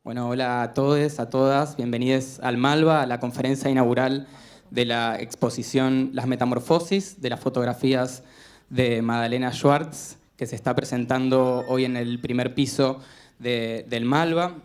Bueno, hola a todos, a todas. Bienvenidos al Malva, a la conferencia inaugural de la exposición Las Metamorfosis de las fotografías de Madalena Schwartz, que se está presentando hoy en el primer piso del Malva.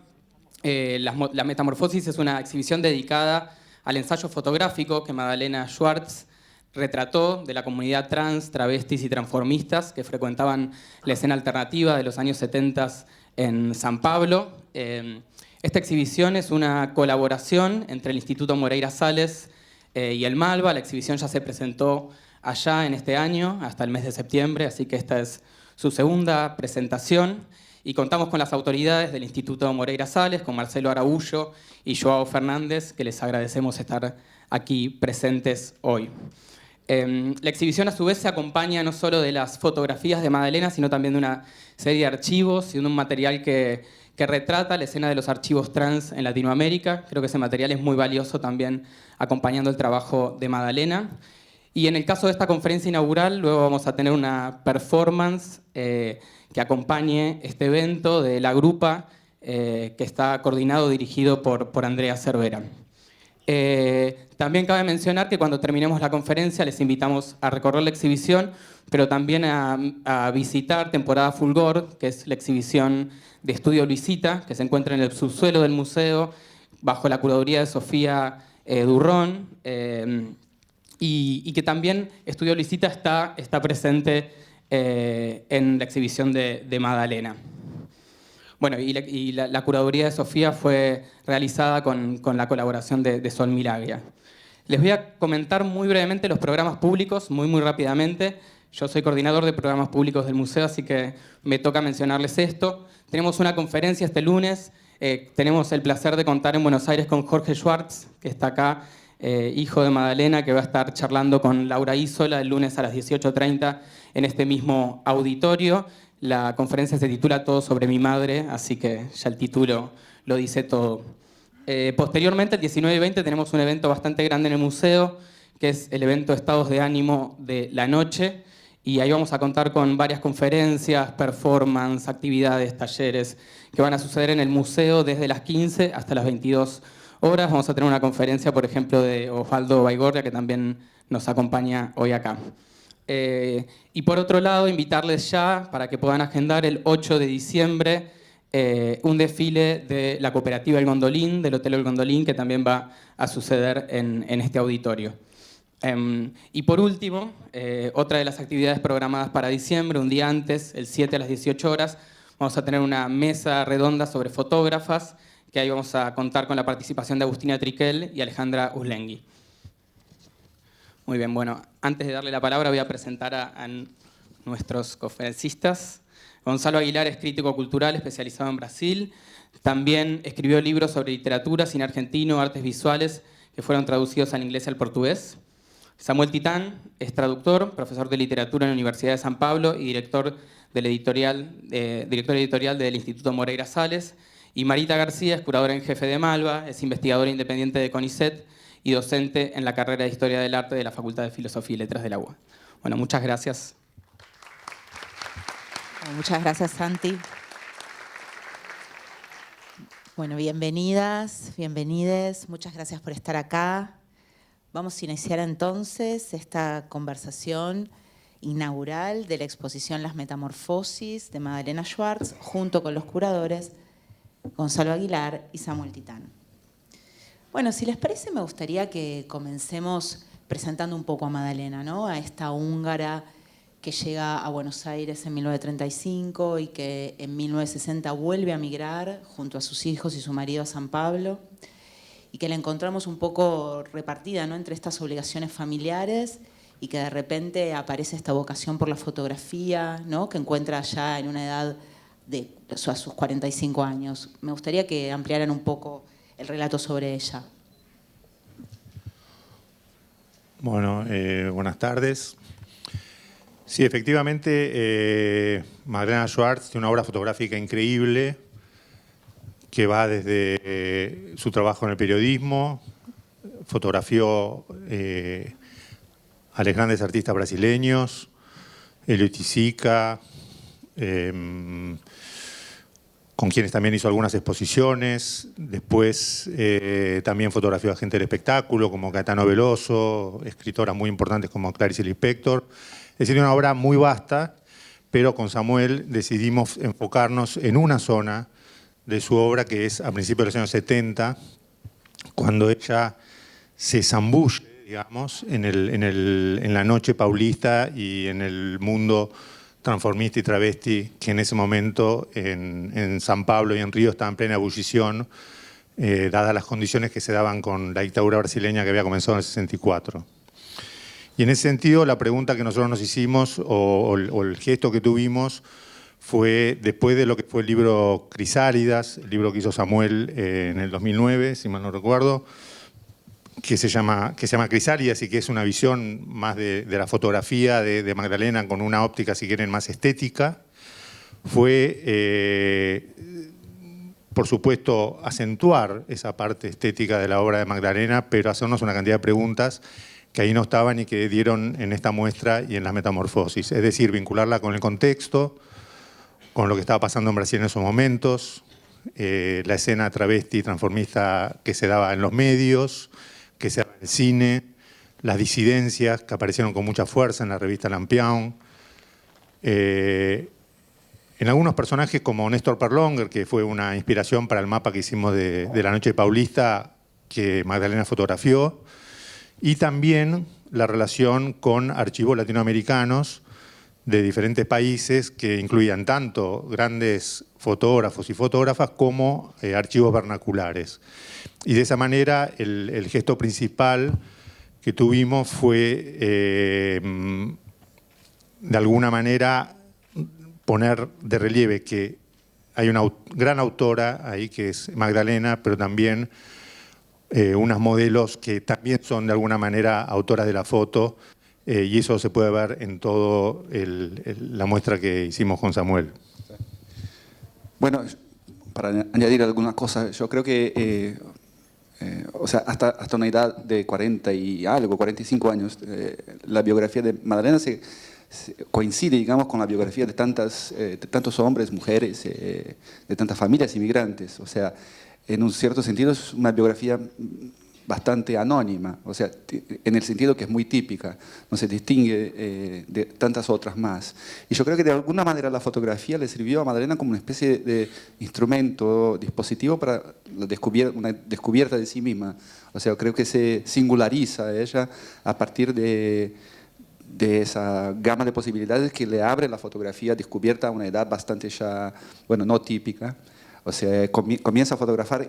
La Metamorfosis es una exhibición dedicada al ensayo fotográfico que Madalena Schwartz retrató de la comunidad trans, travestis y transformistas que frecuentaban la escena alternativa de los años 70 en San Pablo. Esta exhibición es una colaboración entre el Instituto Moreira Salles y el Malva. La exhibición ya se presentó allá en este año, hasta el mes de septiembre, así que esta es su segunda presentación. Y contamos con las autoridades del Instituto Moreira Salles, con Marcelo Araújo y Joao Fernández, que les agradecemos estar aquí presentes hoy. La exhibición a su vez se acompaña no solo de las fotografías de Madalena, sino también de una serie de archivos y de un material que retrata la escena de los archivos trans en Latinoamérica. Creo que ese material es muy valioso también acompañando el trabajo de Madalena. Y en el caso de esta conferencia inaugural, luego vamos a tener una performance que acompañe este evento de la Grupa, que está coordinado, dirigido por Andrea Cervera. También cabe mencionar que cuando terminemos la conferencia les invitamos a recorrer la exhibición, pero también a visitar Temporada Fulgor, que es la exhibición de Estudio Luisita, que se encuentra en el subsuelo del museo, bajo la curaduría de Sofía Durrón, y que también Estudio Luisita está presente en la exhibición de Madalena. Bueno, y la curaduría de Sofía fue realizada con la colaboración de Sol Miraglia. Les voy a comentar muy brevemente los programas públicos, muy rápidamente. Yo soy coordinador de programas públicos del museo, así que me toca mencionarles esto. Tenemos una conferencia este lunes. Tenemos el placer de contar en Buenos Aires con Jorge Schwartz, que está acá, hijo de Madalena, que va a estar charlando con Laura Isola el lunes a las 18:30 en este mismo auditorio. La conferencia se titula Todo sobre mi madre, así que ya el título lo dice todo. Posteriormente, el 19 y 20, tenemos un evento bastante grande en el museo, que es el evento Estados de Ánimo de la Noche, y ahí vamos a contar con varias conferencias, performance, actividades, talleres, que van a suceder en el museo desde las 15 hasta las 22 horas. Vamos a tener una conferencia, por ejemplo, de Osvaldo Baigorria, que también nos acompaña hoy acá. Y por otro lado, invitarles ya para que puedan agendar el 8 de diciembre un desfile de la cooperativa El Gondolín, del Hotel El Gondolín, que también va a suceder en este auditorio. Y por último, otra de las actividades programadas para diciembre, un día antes, el 7 a las 18 horas, vamos a tener una mesa redonda sobre fotógrafas, que ahí vamos a contar con la participación de Agustina Triquel y Alejandra Uslengui. Muy bien, bueno, antes de darle la palabra voy a presentar a nuestros conferencistas. Gonzalo Aguilar es crítico cultural especializado en Brasil. También escribió libros sobre literatura, cine argentino, artes visuales, que fueron traducidos al inglés y al portugués. Samuel Titán es traductor, profesor de literatura en la Universidad de San Pablo y director editorial del Instituto Moreira Salles. Y Marita García es curadora en jefe de Malva, es investigadora independiente de CONICET y docente en la carrera de Historia del Arte de la Facultad de Filosofía y Letras de la UBA. Bueno, muchas gracias. Muchas gracias, Santi. Bueno, bienvenidas, bienvenides. Muchas gracias por estar acá. Vamos a iniciar entonces esta conversación inaugural de la exposición Las Metamorfosis de Madalena Schwartz, junto con los curadores Gonzalo Aguilar y Samuel Titán. Bueno, si les parece, me gustaría que comencemos presentando un poco a Madalena, ¿no? A esta húngara que llega a Buenos Aires en 1935 y que en 1960 vuelve a migrar junto a sus hijos y su marido a San Pablo, y que la encontramos un poco repartida, ¿no?, entre estas obligaciones familiares y que de repente aparece esta vocación por la fotografía, ¿no?, que encuentra ya en una edad a sus 45 años. Me gustaría que ampliaran un poco el relato sobre ella. Bueno, buenas tardes. Sí, efectivamente, Madalena Schwartz tiene una obra fotográfica increíble que va desde su trabajo en el periodismo, fotografió a los grandes artistas brasileños, Elio Tisica, con quienes también hizo algunas exposiciones. Después también fotografió a gente del espectáculo, como Caetano Veloso, escritoras muy importantes como Clarice Lispector. Es decir, una obra muy vasta, pero con Samuel decidimos enfocarnos en una zona de su obra, que es a principios de los años 70, cuando ella se zambulle, digamos, en la noche paulista y en el mundo transformista y travesti, que en ese momento en San Pablo y en Río estaba en plena ebullición, dadas las condiciones que se daban con la dictadura brasileña que había comenzado en el 64. Y en ese sentido, la pregunta que nosotros nos hicimos, o el gesto que tuvimos, fue después de lo que fue el libro Crisálidas, el libro que hizo Samuel en el 2009, si mal no recuerdo, que se llama Crisálidas y que es una visión más de la fotografía de Magdalena con una óptica, si quieren, más estética. Fue, por supuesto, acentuar esa parte estética de la obra de Magdalena, pero hacernos una cantidad de preguntas que ahí no estaban y que dieron en esta muestra y en las metamorfosis. Es decir, vincularla con el contexto, con lo que estaba pasando en Brasil en esos momentos, la escena travesti transformista que se daba en los medios, que se daba en el cine, las disidencias que aparecieron con mucha fuerza en la revista Lampião. En algunos personajes como Néstor Perlonger, que fue una inspiración para el mapa que hicimos de la Noche Paulista, que Magdalena fotografió, y también la relación con archivos latinoamericanos de diferentes países que incluían tanto grandes fotógrafos y fotógrafas como archivos vernaculares. Y de esa manera el gesto principal que tuvimos fue, de alguna manera, poner de relieve que hay una gran autora ahí que es Magdalena, pero también unas modelos que también son de alguna manera autoras de la foto, y eso se puede ver en toda la muestra que hicimos con Samuel. Bueno, para añadir algunas cosas, yo creo que o sea, hasta una edad de 40 y algo, 45 años, la biografía de Magdalena coincide, digamos, con la biografía de tantos hombres, mujeres, de tantas familias inmigrantes. O sea, en un cierto sentido es una biografía bastante anónima, o sea, en el sentido que es muy típica, no se distingue de tantas otras más. Y yo creo que de alguna manera la fotografía le sirvió a Magdalena como una especie de instrumento, dispositivo para una descubierta de sí misma. O sea, creo que se singulariza a ella a partir de esa gama de posibilidades que le abre la fotografía descubierta a una edad bastante ya, bueno, no típica. O sea, comienza a fotografar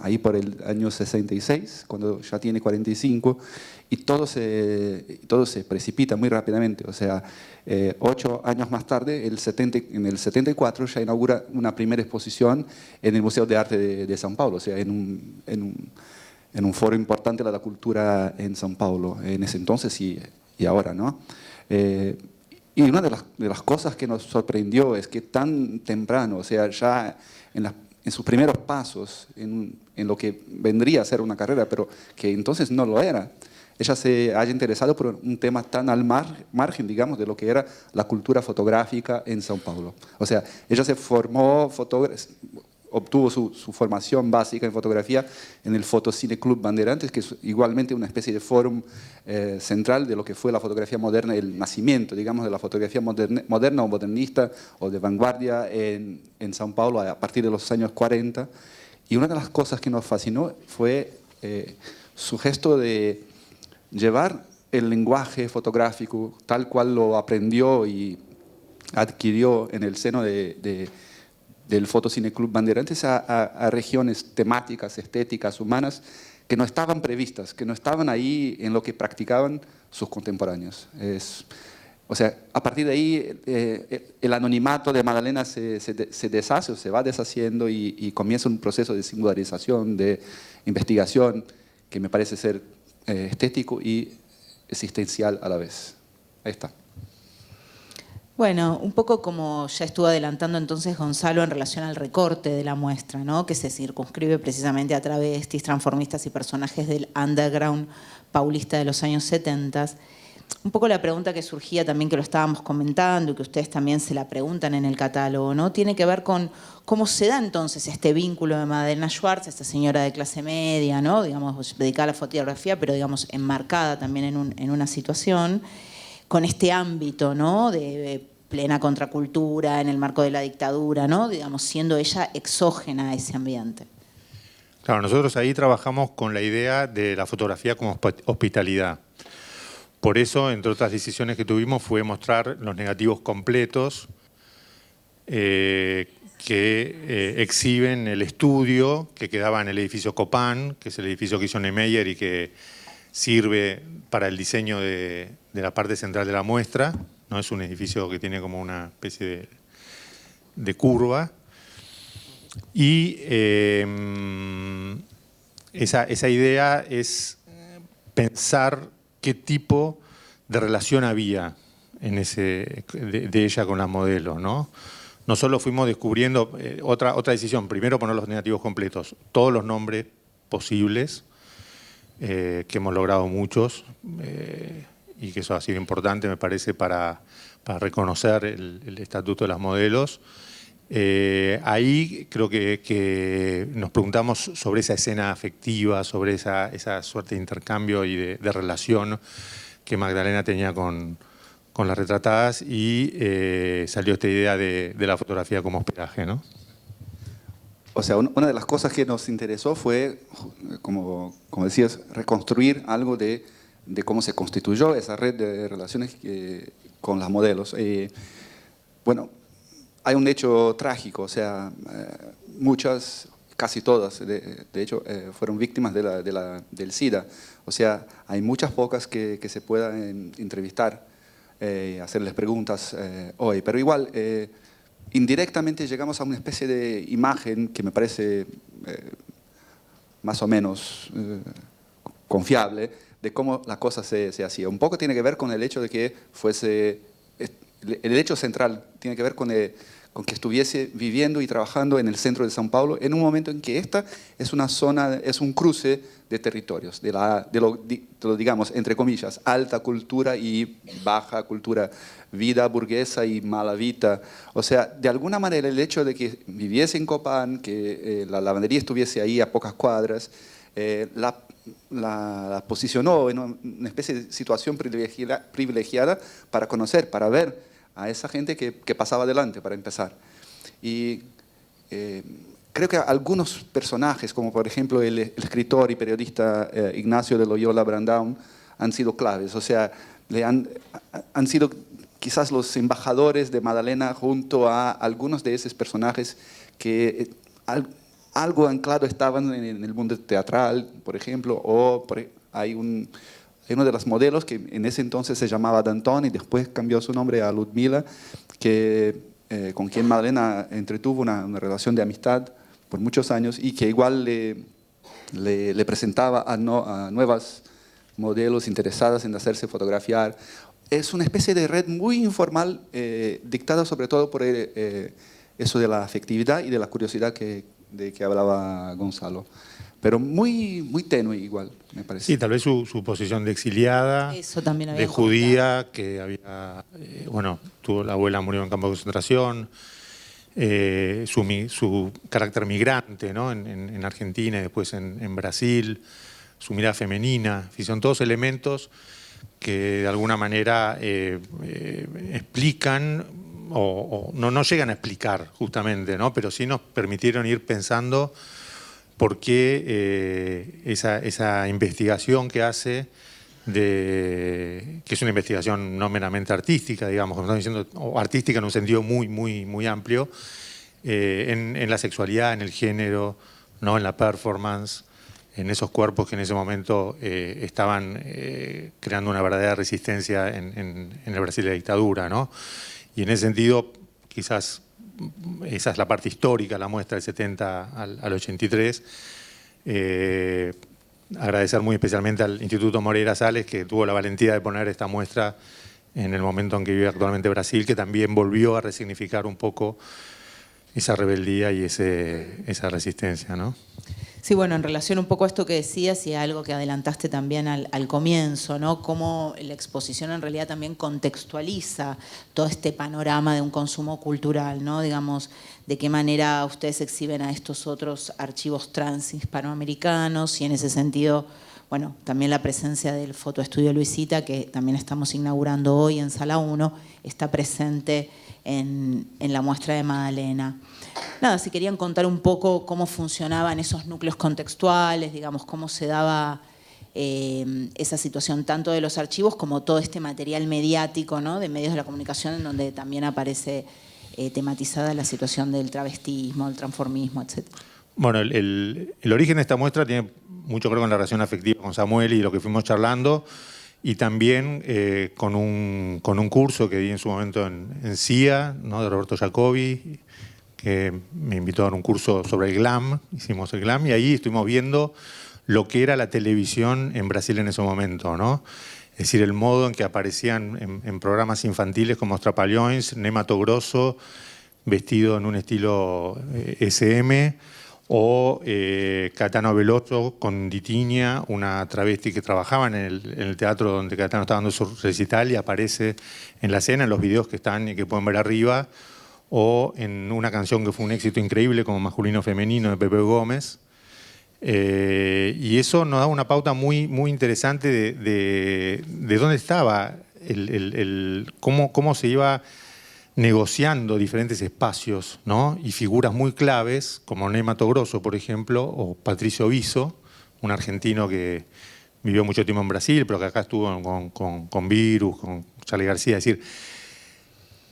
ahí por el año 66, cuando ya tiene 45, y todo se precipita muy rápidamente. O sea, 8 años más tarde, en el 74, ya inaugura una primera exposición en el Museo de Arte de São Paulo, o sea, en un foro importante de la cultura en São Paulo, en ese entonces y ahora, ¿no? Y una de las cosas que nos sorprendió es que tan temprano, o sea, ya en sus primeros pasos, en lo que vendría a ser una carrera, pero que entonces no lo era, ella se haya interesado por un tema tan al margen, digamos, de lo que era la cultura fotográfica en São Paulo. O sea, ella se formó obtuvo su formación básica en fotografía en el Fotocine Club Bandeirantes, que es igualmente una especie de fórum central de lo que fue la fotografía moderna, el nacimiento, digamos, de la fotografía moderna o modernista o de vanguardia en São Paulo a partir de los años 40. Y una de las cosas que nos fascinó fue su gesto de llevar el lenguaje fotográfico tal cual lo aprendió y adquirió en el seno del Fotocine Club Bandeirantes a regiones temáticas, estéticas, humanas, que no estaban previstas, que no estaban ahí en lo que practicaban sus contemporáneos. O sea, a partir de ahí el anonimato de Magdalena se deshace o se va deshaciendo y comienza un proceso de singularización, de investigación, que me parece ser estético y existencial a la vez. Ahí está. Bueno, un poco como ya estuvo adelantando entonces Gonzalo en relación al recorte de la muestra, ¿no? Que se circunscribe precisamente a travestis, transformistas y personajes del underground paulista de los años 70. un poco la pregunta que surgía también, que lo estábamos comentando y que ustedes también se la preguntan en el catálogo, ¿no? Tiene que ver con cómo se da entonces este vínculo de Magdalena Schwartz, esta señora de clase media, ¿no? Digamos, dedicada a la fotografía, pero digamos enmarcada también en una situación, con este ámbito, ¿no? De plena contracultura en el marco de la dictadura, ¿no? Digamos, siendo ella exógena a ese ambiente. Claro, nosotros ahí trabajamos con la idea de la fotografía como hospitalidad. Por eso, entre otras decisiones que tuvimos, fue mostrar los negativos completos que exhiben el estudio que quedaba en el edificio Copán, que es el edificio que hizo Niemeyer y que sirve para el diseño de la parte central de la muestra, ¿no? Es un edificio que tiene como una especie de curva. Y esa idea es pensar qué tipo de relación había de ella con las modelos, ¿no? No solo fuimos descubriendo otra decisión, primero poner los negativos completos, todos los nombres posibles, que hemos logrado muchos, y que eso ha sido importante, me parece, para reconocer el estatuto de las modelos. Ahí creo que nos preguntamos sobre esa escena afectiva, sobre esa suerte de intercambio y de relación que Magdalena tenía con las retratadas, y salió esta idea de la fotografía como hospedaje, ¿no? O sea, una de las cosas que nos interesó fue, como decías, reconstruir algo de cómo se constituyó esa red de relaciones con las modelos. Bueno, hay un hecho trágico, o sea, muchas, casi todas, de hecho, fueron víctimas del SIDA. O sea, hay muchas pocas que se puedan entrevistar, hacerles preguntas hoy. Pero igual, indirectamente llegamos a una especie de imagen que me parece más o menos confiable de cómo la cosa se hacía. Un poco tiene que ver con el hecho de que fuese... El hecho central tiene que ver con que estuviese viviendo y trabajando en el centro de São Paulo en un momento en que esta es una zona, es un cruce de territorios, de lo digamos, entre comillas, alta cultura y baja cultura, vida burguesa y mala vida. O sea, de alguna manera el hecho de que viviese en Copán, que la lavandería estuviese ahí a pocas cuadras, la posicionó en una especie de situación privilegiada para conocer, para ver a esa gente que pasaba adelante, para empezar. Y creo que algunos personajes, como por ejemplo el escritor y periodista Ignacio de Loyola Brandão, han sido claves. O sea, han sido quizás los embajadores de Magdalena junto a algunos de esos personajes que algo anclado estaban en el mundo teatral, por ejemplo, o hay uno de los modelos que en ese entonces se llamaba Danton y después cambió su nombre a Ludmila, con quien Magdalena entretuvo una relación de amistad por muchos años y que igual le presentaba a nuevas modelos interesadas en hacerse fotografiar. Es una especie de red muy informal, dictada sobre todo por eso de la afectividad y de la curiosidad de que hablaba Gonzalo. Pero muy, muy tenue igual, me parece. Sí, tal vez su posición de exiliada, eso también de judía, que había, la abuela murió en campo de concentración, su carácter migrante, ¿no? en Argentina y después en Brasil, su mirada femenina, son todos elementos que de alguna manera explican, o no llegan a explicar justamente, ¿no? Pero sí nos permitieron ir pensando por qué esa investigación que hace, que es una investigación no meramente artística, digamos, como estamos diciendo, o artística en un sentido muy, muy, muy amplio, en la sexualidad, en el género, ¿no? En la performance, en esos cuerpos que en ese momento estaban creando una verdadera resistencia en el Brasil de la dictadura, ¿no? Y en ese sentido, quizás esa es la parte histórica, la muestra del 70 al 83. Agradecer muy especialmente al Instituto Moreira Salles, que tuvo la valentía de poner esta muestra en el momento en que vive actualmente Brasil, que también volvió a resignificar un poco esa rebeldía y esa resistencia, ¿no? Sí, bueno, en relación un poco a esto que decías y a algo que adelantaste también al comienzo, ¿no? Cómo la exposición en realidad también contextualiza todo este panorama de un consumo cultural, ¿no? Digamos, de qué manera ustedes exhiben a estos otros archivos trans hispanoamericanos y en ese sentido, bueno, también la presencia del Fotoestudio Luisita, que también estamos inaugurando hoy en Sala 1, está presente en la muestra de Madalena. Nada, si querían contar un poco cómo funcionaban esos núcleos contextuales, digamos, cómo se daba esa situación tanto de los archivos como todo este material mediático, ¿no? De medios de la comunicación en donde también aparece tematizada la situación del travestismo, del transformismo, etc. Bueno, el origen de esta muestra tiene mucho que ver con la relación afectiva con Samuel y lo que fuimos charlando, y también con un curso que di en su momento en CIA, ¿no? De Roberto Jacobi, que me invitó a dar un curso sobre el glam, hicimos el glam, y ahí estuvimos viendo lo que era la televisión en Brasil en ese momento, ¿no? Es decir, el modo en que aparecían en programas infantiles como Os Trapalhões, Ney Matogrosso, vestido en un estilo SM, o Caetano Veloso con Ditinha, una travesti que trabajaba en el teatro donde Caetano estaba dando su recital y aparece en la escena, en los videos que están y que pueden ver arriba, o en una canción que fue un éxito increíble como Masculino Femenino de Pepe Gómez. Y eso nos da una pauta muy interesante de dónde estaba, cómo se iba negociando diferentes espacios, ¿no? Y figuras muy claves, como Ney Matogrosso, por ejemplo, o Patricio Viso, un argentino que vivió mucho tiempo en Brasil, pero que acá estuvo con Virus, con Charly García. Es decir,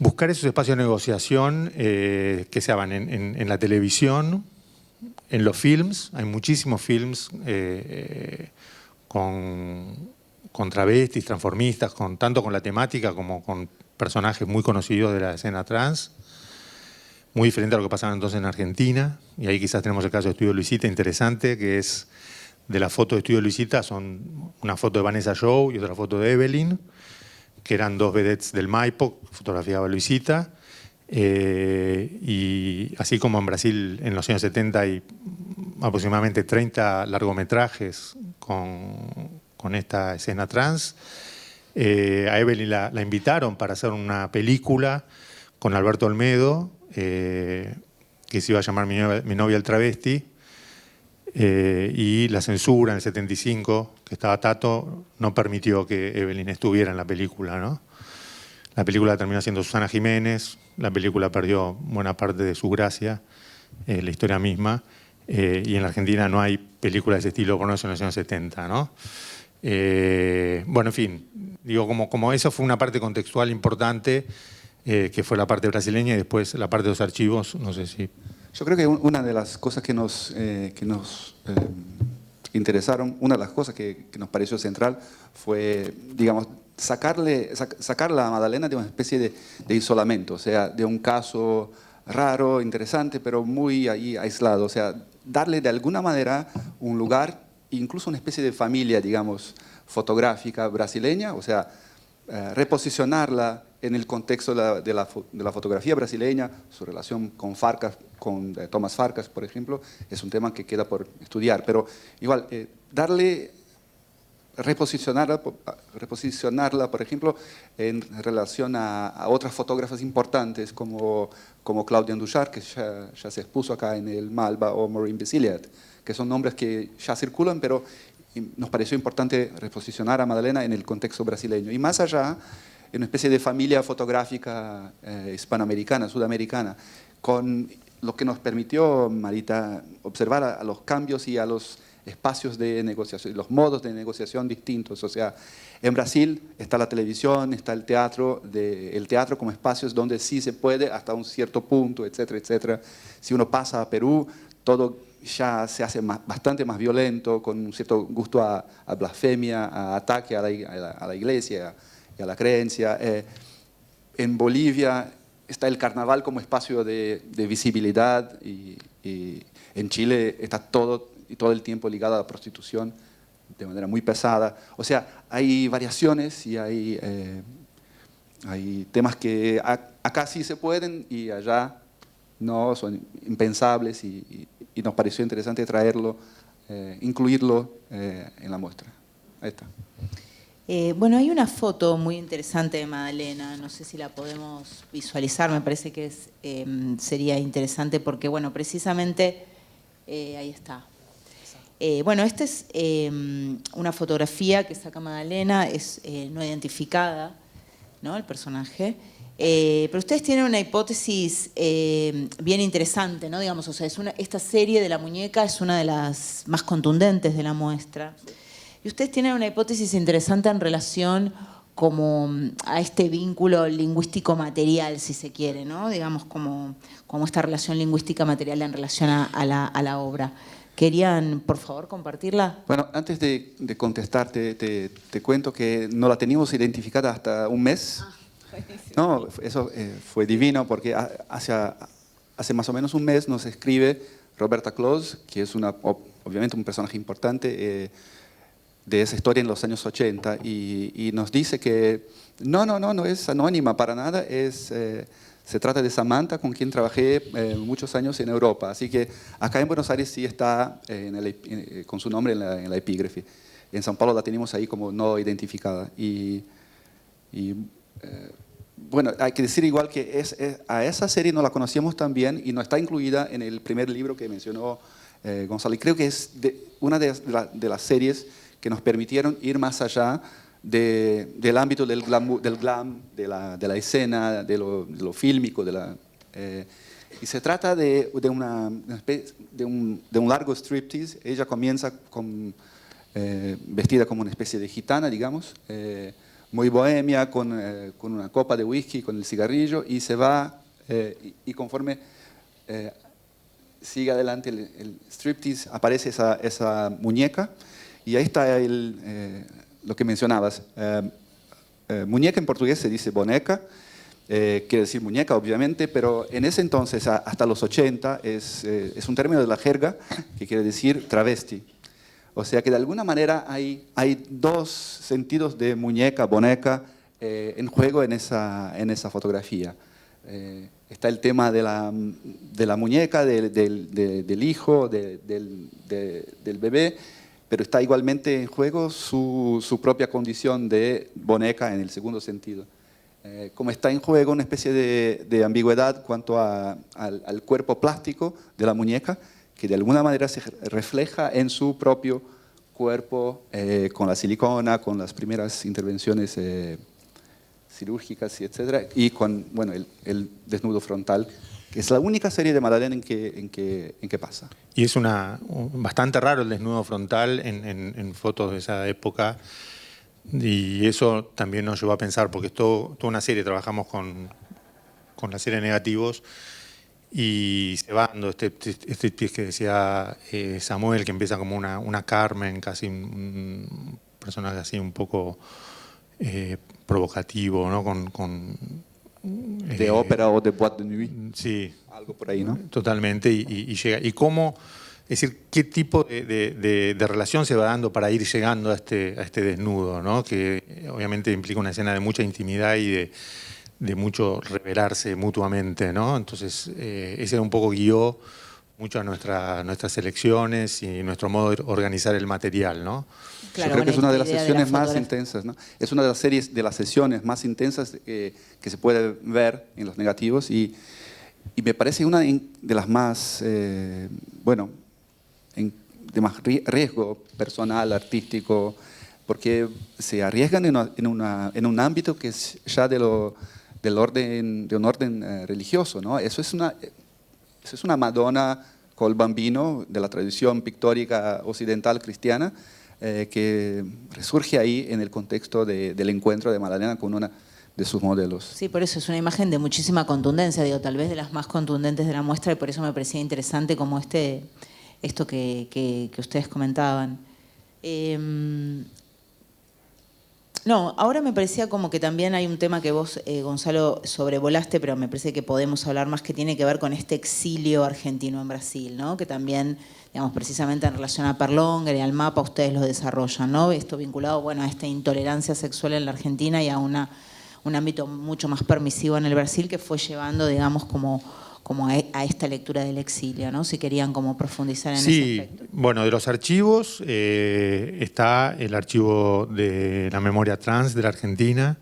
buscar esos espacios de negociación que se hagan en la televisión, en los films. Hay muchísimos films con travestis, transformistas, tanto con la temática como con personajes muy conocidos de la escena trans, muy diferente a lo que pasaba entonces en Argentina. Y ahí quizás tenemos el caso de Estudio Luisita, interesante, que es de la foto de Estudio Luisita, son una foto de Vanessa Joe y otra foto de Evelyn, que eran dos vedettes del Maipo, fotografiaba Luisita. Y así como en Brasil en los años 70 hay aproximadamente 30 largometrajes con esta escena trans. A Evelyn la invitaron para hacer una película con Alberto Olmedo, que se iba a llamar Mi novia el travesti, y la censura en el 75, que estaba Tato, no permitió que Evelyn estuviera en la película, ¿no? La película terminó siendo Susana Jiménez, la película perdió buena parte de su gracia, la historia misma, y en la Argentina no hay películas de ese estilo, por lo menos en los años 70, ¿no? Bueno, en fin, digo, como eso fue una parte contextual importante, que fue la parte brasileña, y después la parte de los archivos, no sé si... Yo creo que una de las cosas que nos interesaron, una de las cosas que nos pareció central fue, digamos, sacar a Madalena de una especie de isolamiento, o sea, de un caso raro, interesante, pero muy ahí aislado, o sea, darle de alguna manera un lugar, incluso una especie de familia, digamos, fotográfica brasileña, o sea, reposicionarla en el contexto de la fotografía brasileña, su relación con Farcas, con Tomás Farcas, por ejemplo, es un tema que queda por estudiar, pero igual, reposicionarla, por ejemplo, en relación a otras fotógrafas importantes como Claudia Andujar, que ya se expuso acá en el Malba, o Maureen Basiliad, que son nombres que ya circulan, pero nos pareció importante reposicionar a Madalena en el contexto brasileño. Y más allá, en una especie de familia fotográfica hispanoamericana, sudamericana, con lo que nos permitió, Marita, observar a los cambios y a los espacios de negociación, los modos de negociación distintos. O sea, en Brasil está la televisión, está el teatro como espacios donde sí se puede hasta un cierto punto, etcétera, etcétera. Si uno pasa a Perú, todo ya se hace bastante más violento, con un cierto gusto a blasfemia, a ataque a la iglesia y a la creencia. En Bolivia está el carnaval como espacio de visibilidad, y en Chile está todo el tiempo ligado a la prostitución de manera muy pesada. O sea, hay variaciones y hay temas que acá sí se pueden y allá no, son impensables, y nos pareció interesante traerlo incluirlo en la muestra. Ahí está. Bueno, hay una foto muy interesante de Madalena, no sé si la podemos visualizar, me parece que sería interesante porque, bueno, precisamente, ahí está. Bueno, esta es una fotografía que saca Madalena, es no identificada, ¿no?, el personaje. Pero ustedes tienen una hipótesis bien interesante, ¿no? Digamos, o sea, esta serie de la muñeca es una de las más contundentes de la muestra. Y ustedes tienen una hipótesis interesante en relación como a este vínculo lingüístico-material, si se quiere, ¿no? Digamos, como esta relación lingüística-material en relación a la obra. ¿Querían, por favor, compartirla? Bueno, antes de contestarte, te cuento que no la teníamos identificada hasta un mes. No, eso fue divino porque hace más o menos un mes nos escribe Roberta Close, que es obviamente un personaje importante de esa historia en los años 80, y nos dice que no es anónima para nada, se trata de Samantha, con quien trabajé muchos años en Europa, así que acá en Buenos Aires sí está con su nombre en la epígrafe. En São Paulo la tenemos ahí como no identificada. Bueno, hay que decir igual que a esa serie no la conocíamos tan bien y no está incluida en el primer libro que mencionó Gonzalo. Y creo que es una de las series que nos permitieron ir más allá del ámbito del glam, de la escena, de lo fílmico. Y se trata de un largo striptease. Ella comienza vestida como una especie de gitana, digamos, muy bohemia, con una copa de whisky, con el cigarrillo, y se va, y conforme sigue adelante el striptease, aparece esa muñeca, y ahí está lo que mencionabas. Muñeca en portugués se dice boneca, quiere decir muñeca, obviamente, pero en ese entonces, hasta los 80, es un término de la jerga que quiere decir travesti. O sea que de alguna manera hay dos sentidos de muñeca, boneca, en juego en esa fotografía. Está el tema de la muñeca, del hijo, del bebé, pero está igualmente en juego su propia condición de boneca en el segundo sentido. Como está en juego una especie de ambigüedad cuanto al cuerpo plástico de la muñeca, que de alguna manera se refleja en su propio cuerpo, con la silicona, con las primeras intervenciones cirúrgicas, etc. Y con el desnudo frontal, que es la única serie de Madalena en que pasa. Y es bastante raro el desnudo frontal en fotos de esa época, y eso también nos llevó a pensar, porque es toda una serie, trabajamos con la serie Negativos, y se va dando este pie que decía Samuel, que empieza como una Carmen, casi un personaje así un poco provocativo, ¿no? De ópera o de boîte de nuit. Sí. Algo por ahí, ¿no? Totalmente, y llega. ¿Y cómo, es decir, qué tipo de relación se va dando para ir llegando a este desnudo, ¿no? Que obviamente implica una escena de mucha intimidad y de mucho revelarse mutuamente, ¿no? Entonces, ese un poco guió mucho a nuestras elecciones y nuestro modo de organizar el material, ¿no? Claro, yo creo que es una de las sesiones más intensas, ¿no? Es una de las sesiones más intensas que se puede ver en los Negativos, y me parece una de las más, de más riesgo personal, artístico, porque se arriesgan en un ámbito que es ya de un orden religioso, ¿no? Eso es una Madonna col bambino de la tradición pictórica occidental cristiana, que resurge ahí en el contexto del encuentro de Madalena con una de sus modelos. Sí, por eso es una imagen de muchísima contundencia, digo, tal vez de las más contundentes de la muestra, y por eso me parecía interesante como esto que ustedes comentaban. No, ahora me parecía como que también hay un tema que vos, Gonzalo, sobrevolaste, pero me parece que podemos hablar más, que tiene que ver con este exilio argentino en Brasil, ¿no? Que también, digamos, precisamente en relación a Perlonguer y al mapa, ustedes lo desarrollan, ¿no? Esto vinculado, bueno, a esta intolerancia sexual en la Argentina y a un ámbito mucho más permisivo en el Brasil, que fue llevando, digamos, como como a esta lectura del exilio, ¿no? Si querían como profundizar en ese Sí, aspecto. bueno, de los archivos está el archivo de la memoria trans de la Argentina,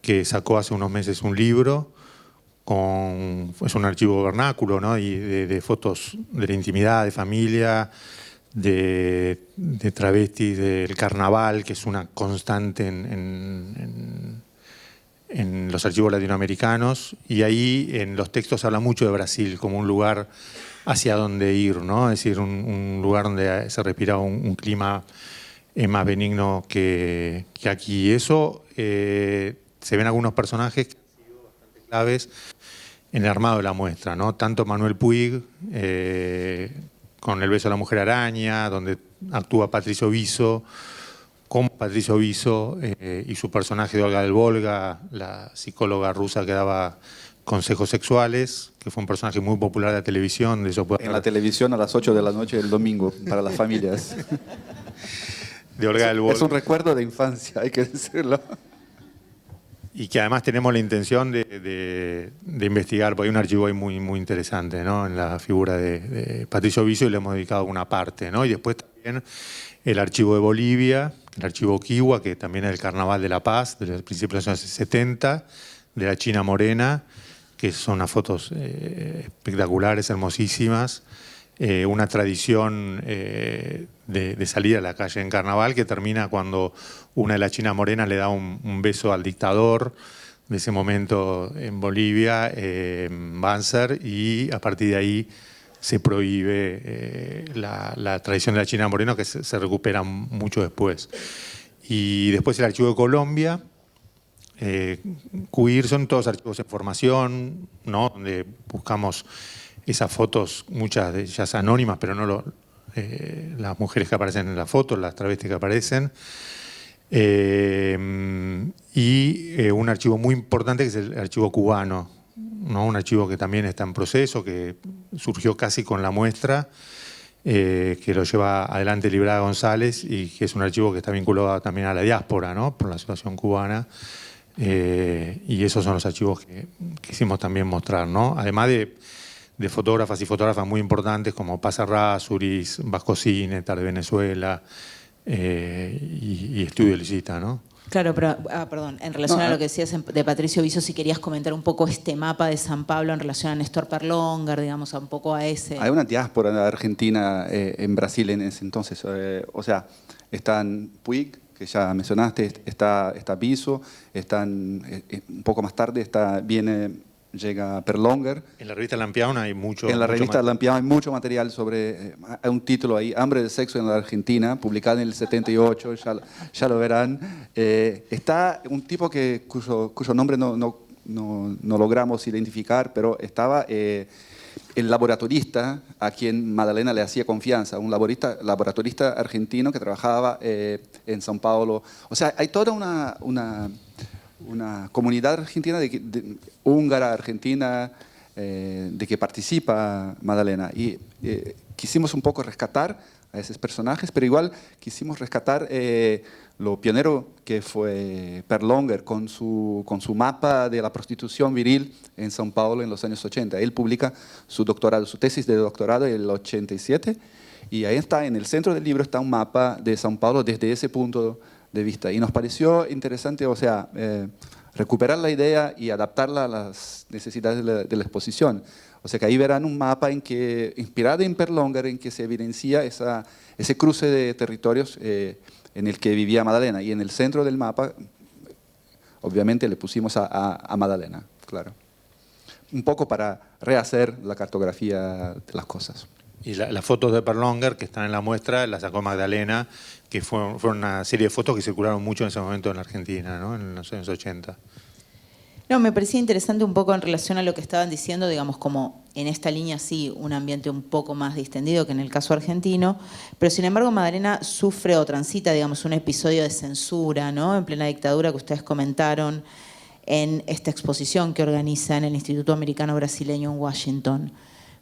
que sacó hace unos meses un libro, es un archivo vernáculo, ¿no? Y de fotos de la intimidad, de familia, de travestis, del carnaval, que es una constante en los archivos latinoamericanos, y ahí en los textos habla mucho de Brasil como un lugar hacia donde ir, ¿no? Es decir, un lugar donde se respira un clima más benigno que aquí. Y eso se ven algunos personajes que han sido bastante claves en el armado de la muestra, ¿no? Tanto Manuel Puig, con El beso de la mujer araña, donde actúa Patricio Viso, como Patricio Viso y su personaje de Olga del Volga, la psicóloga rusa que daba consejos sexuales, que fue un personaje muy popular de la televisión. En la televisión a las 8 de la noche del domingo, para las familias. De Olga del Volga. Es un recuerdo de infancia, hay que decirlo. Y que además tenemos la intención de investigar, porque hay un archivo ahí muy interesante, ¿no? En la figura de Patricio Viso, y le hemos dedicado una parte, ¿no? Y después también el archivo de Bolivia, el archivo Kiwa, que también es el Carnaval de la Paz, de los principios de los años 70, de la China Morena, que son unas fotos espectaculares, hermosísimas. Una tradición de salir a la calle en carnaval que termina cuando una de las chinas morenas le da un beso al dictador de ese momento en Bolivia, Banzer, y a partir de ahí se prohíbe la tradición de la china morena, que se recupera mucho después. Y después el archivo de Colombia, Queer, son todos archivos en formación, ¿no? Donde buscamos esas fotos, muchas de ellas anónimas, pero no las mujeres que aparecen en las fotos, las travestis que aparecen. Y un archivo muy importante que es el archivo cubano, ¿no? Un archivo que también está en proceso, que surgió casi con la muestra, que lo lleva adelante Librada González, y que es un archivo que está vinculado también a la diáspora, ¿no? Por la situación cubana. Y esos son los archivos que quisimos también mostrar, ¿no? Además de fotógrafas y fotógrafas muy importantes como Paz Errázuriz, Vasco Cine, Tarde Venezuela y Estudio Licita, ¿no? Claro, pero, perdón, en relación a lo que decías de Patricio Viso, si querías comentar un poco este mapa de San Pablo en relación a Néstor Perlongar, digamos, un poco a ese... Hay una diáspora argentina en Brasil en ese entonces. O sea, están Puig, que ya mencionaste, está Viso, están, un poco más tarde llega Perlongar. En la revista Lampião hay mucho. En la revista Lampião hay mucho material sobre, hay un título ahí, Hambre de sexo en la Argentina, publicado en el 78, ya lo verán. Está un tipo cuyo nombre no logramos identificar, pero estaba el laboratorista a quien Madalena le hacía confianza, un laboratorista argentino que trabajaba en São Paulo. O sea, hay toda una comunidad argentina, húngara, argentina, de que participa Madalena. Y quisimos un poco rescatar a esos personajes, pero igual quisimos rescatar lo pionero que fue Perlongar con su mapa de la prostitución viril en São Paulo en los años 80. Él publica su tesis de doctorado en el 87, y ahí está, en el centro del libro está un mapa de São Paulo desde ese punto de vista. Y nos pareció interesante, o sea, recuperar la idea y adaptarla a las necesidades de la exposición. O sea que ahí verán un mapa inspirado en Perlongar, en que se evidencia ese cruce de territorios en el que vivía Madalena. Y en el centro del mapa, obviamente, le pusimos a Madalena, claro. Un poco para rehacer la cartografía de las cosas. Y las fotos de Perlongar que están en la muestra las sacó Magdalena, que fueron una serie de fotos que circularon mucho en ese momento en la Argentina, ¿no? En los años 80. No, me parecía interesante un poco en relación a lo que estaban diciendo, digamos, como en esta línea sí, un ambiente un poco más distendido que en el caso argentino, pero sin embargo Madalena sufre o transita, digamos, un episodio de censura, ¿no? En plena dictadura, que ustedes comentaron en esta exposición que organiza en el Instituto Americano Brasileño en Washington.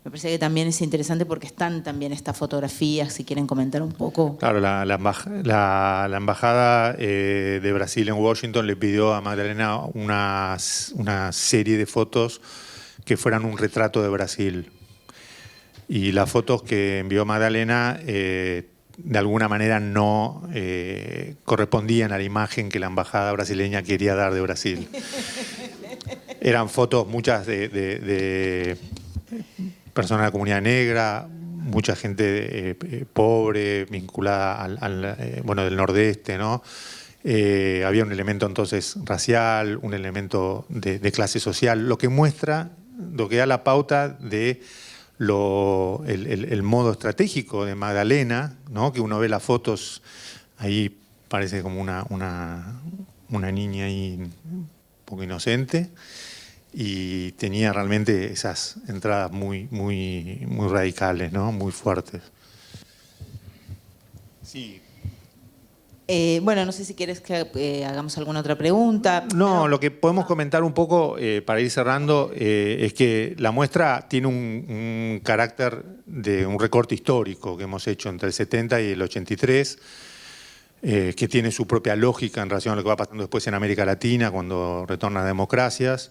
Me parece que también es interesante porque están también estas fotografías, si quieren comentar un poco. Claro, la embajada de Brasil en Washington le pidió a Magdalena una serie de fotos que fueran un retrato de Brasil. Y las fotos que envió Magdalena de alguna manera no correspondían a la imagen que la embajada brasileña quería dar de Brasil. Eran fotos muchas de personas de la comunidad negra, mucha gente pobre, vinculada del nordeste, ¿no? Había un elemento entonces racial, un elemento de clase social, lo que da la pauta de el modo estratégico de Magdalena, ¿no? Que uno ve las fotos, ahí parece como una niña ahí un poco inocente, y tenía realmente esas entradas muy radicales, ¿no? Muy fuertes. Sí. Bueno, no sé si quieres que hagamos alguna otra pregunta. No, lo que podemos comentar un poco para ir cerrando es que la muestra tiene un carácter de un recorte histórico que hemos hecho entre el 70 y el 83, que tiene su propia lógica en relación a lo que va pasando después en América Latina cuando retornan democracias.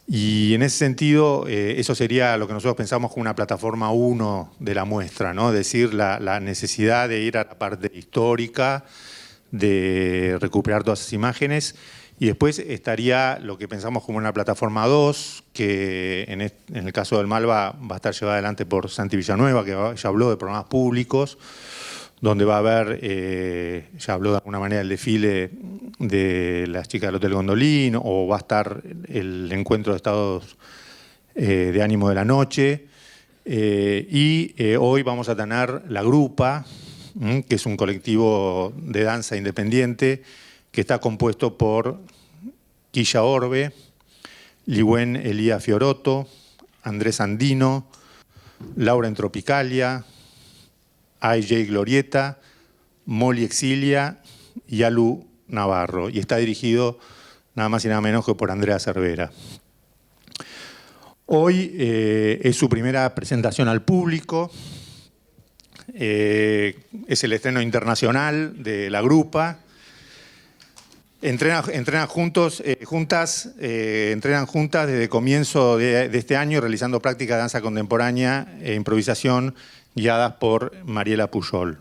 Y en ese sentido, eso sería lo que nosotros pensamos como una plataforma 1 de la muestra, ¿no? Es decir, la necesidad de ir a la parte histórica, de recuperar todas esas imágenes, y después estaría lo que pensamos como una plataforma 2, que en el caso del Malva va a estar llevada adelante por Santi Villanueva, que ya habló de programas públicos, donde va a haber, ya habló de alguna manera, el desfile de las chicas del Hotel Gondolín, o va a estar el encuentro de estados de ánimo de la noche. Hoy vamos a tener La Grupa, que es un colectivo de danza independiente que está compuesto por Quilla Orbe, Ligüen Elías Fioroto, Andrés Andino, Laura en Tropicalia, AJ Glorieta, Molly Exilia y Alu Navarro. Y está dirigido nada más y nada menos que por Andrea Cervera. Hoy es su primera presentación al público. Es el estreno internacional de La Grupa. Entrenan juntas desde comienzo de este año, realizando prácticas de danza contemporánea e improvisación guiadas por Mariela Pujol.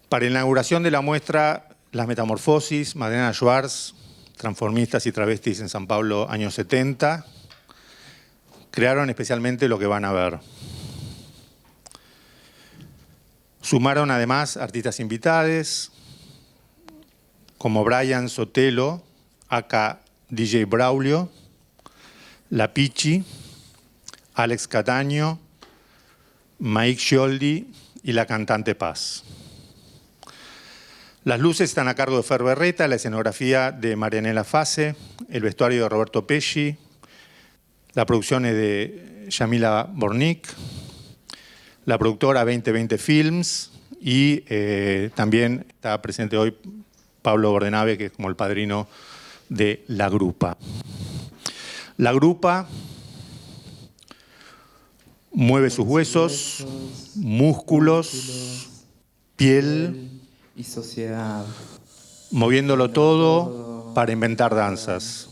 Para la inauguración de la muestra Las Metamorfosis, Magdalena Schwartz, Transformistas y Travestis en San Pablo, años 70, crearon especialmente lo que van a ver. Sumaron además artistas invitados, como Brian Sotelo, aka DJ Braulio, La Pichi, Alex Cataño, Mike Scioldi y la cantante Paz. Las luces están a cargo de Fer Berreta, la escenografía de Marianela Fase, el vestuario de Roberto Pesci, la producción es de Yamila Bornik, la productora 2020 Films, y también está presente hoy Pablo Bordenave, que es como el padrino de La Grupa. La Grupa mueve sus huesos, músculos, piel y sociedad, moviéndolo todo para inventar danzas,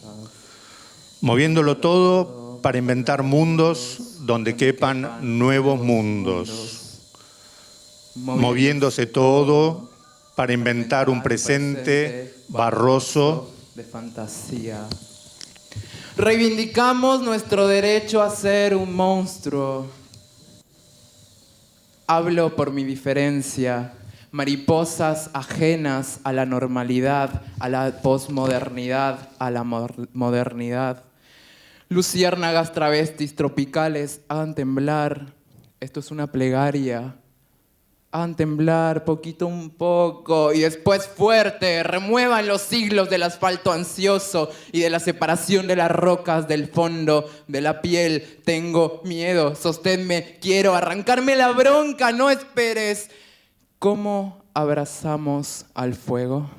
moviéndolo todo para inventar mundos donde quepan nuevos mundos, moviéndose todo para inventar un presente barroso de fantasía. Reivindicamos nuestro derecho a ser un monstruo. Hablo por mi diferencia, mariposas ajenas a la normalidad, a la posmodernidad, a la modernidad. Luciérnagas travestis tropicales, hagan temblar. Esto es una plegaria. Hagan temblar poquito un poco y después fuerte. Remuevan los siglos del asfalto ansioso y de la separación de las rocas del fondo de la piel. Tengo miedo, sosténme, quiero arrancarme la bronca, no esperes. ¿Cómo abrazamos al fuego?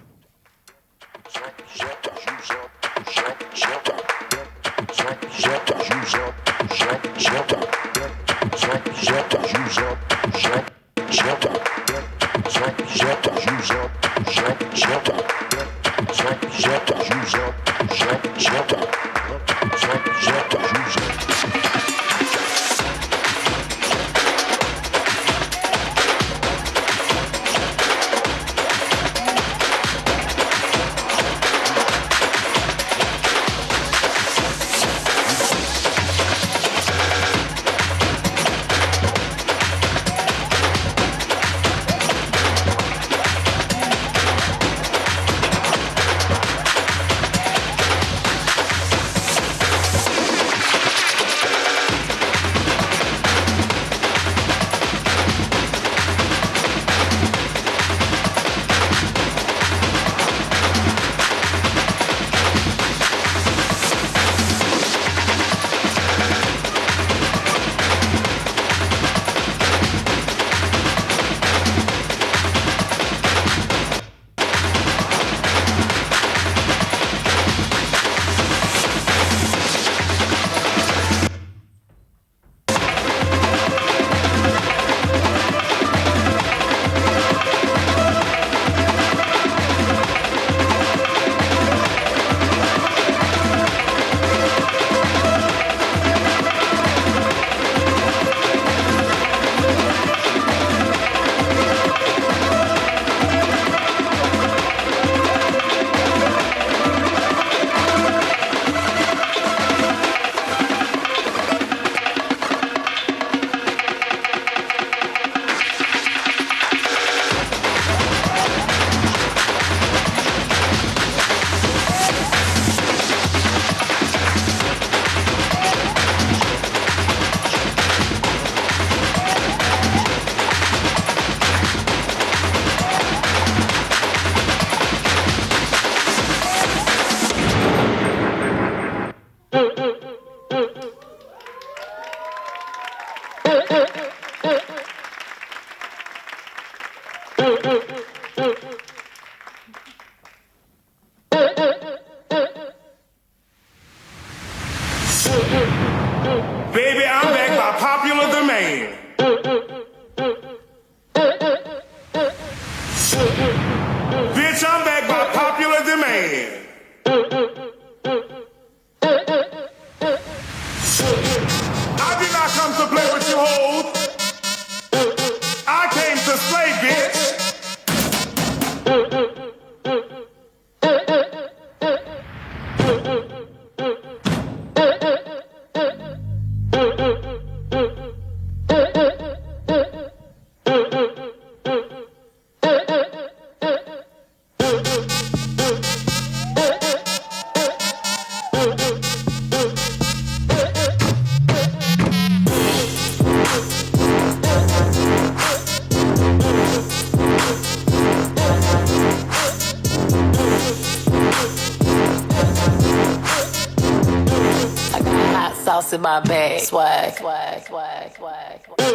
box in my bag. Swag, swag, swag, swag, swag.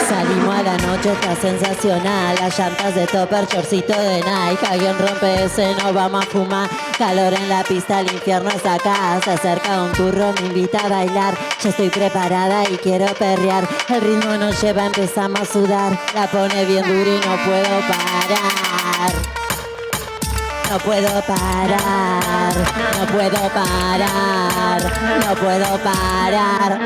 Salimos a la noche, está sensacional. Las llantas de topper, chorcito de Nike. Alguien rompe ese, nos vamos a fumar. Calor en la pista, el infierno es acá. Se acerca un turro, me invita a bailar. Yo estoy preparada y quiero perrear. El ritmo nos lleva, empezamos a sudar. La pone bien dura y no puedo parar. No puedo parar, no puedo parar, no puedo parar.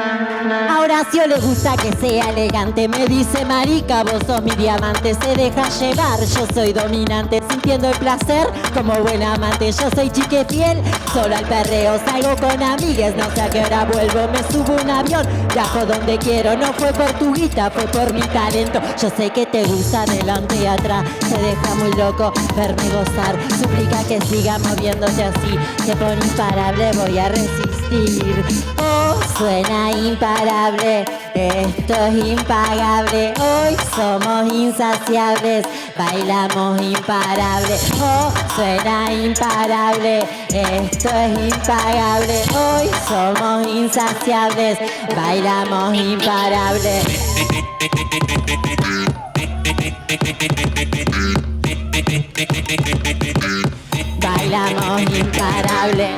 A Horacio le gusta que sea elegante. Me dice marica, vos sos mi diamante. Se deja llevar, yo soy dominante. Sintiendo el placer como buen amante. Yo soy chique fiel, solo al perreo. Salgo con amigues, no sé a qué hora vuelvo. Me subo un avión, viajo donde quiero. No fue por tu guita, fue por mi talento. Yo sé que te gusta adelante y atrás. Te deja muy loco verme gozar. Suplica que siga moviéndote así. Te pone imparable, voy a resistir. Oh, suena imparable, esto es impagable. Hoy somos insaciables, bailamos imparable. Oh, suena imparable, esto es impagable. Hoy somos insaciables, bailamos imparable. Bailamos imparable.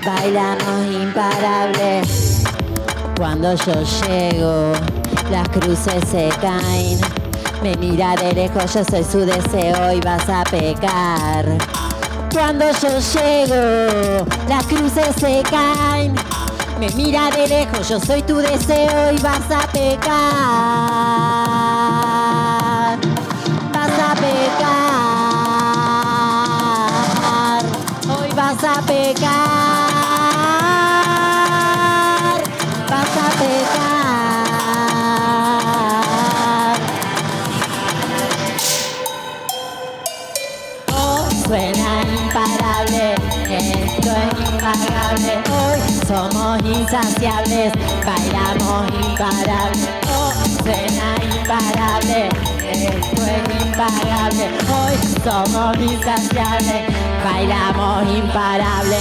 Bailamos imparable. Cuando yo llego, las cruces se caen. Me mira de lejos, yo soy su deseo y vas a pecar. Cuando yo llego, las cruces se caen. Me mira de lejos, yo soy tu deseo y vas a pecar. vas a pecar, vas a pecar. Oh, suena imparable, esto es impagable. Hoy somos insaciables, bailamos imparable. Oh, suena imparable, esto es impagable. Hoy somos insaciables, bailamos imparable.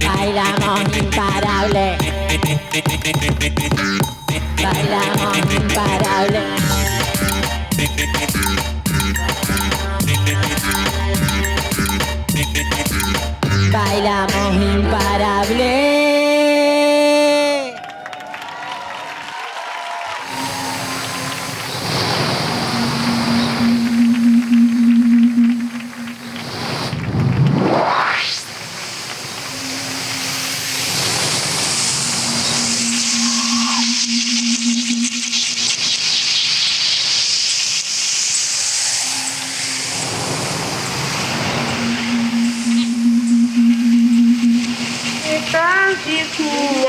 Bailamos imparable. Bailamos imparable. Bailamos imparable. Candice, minha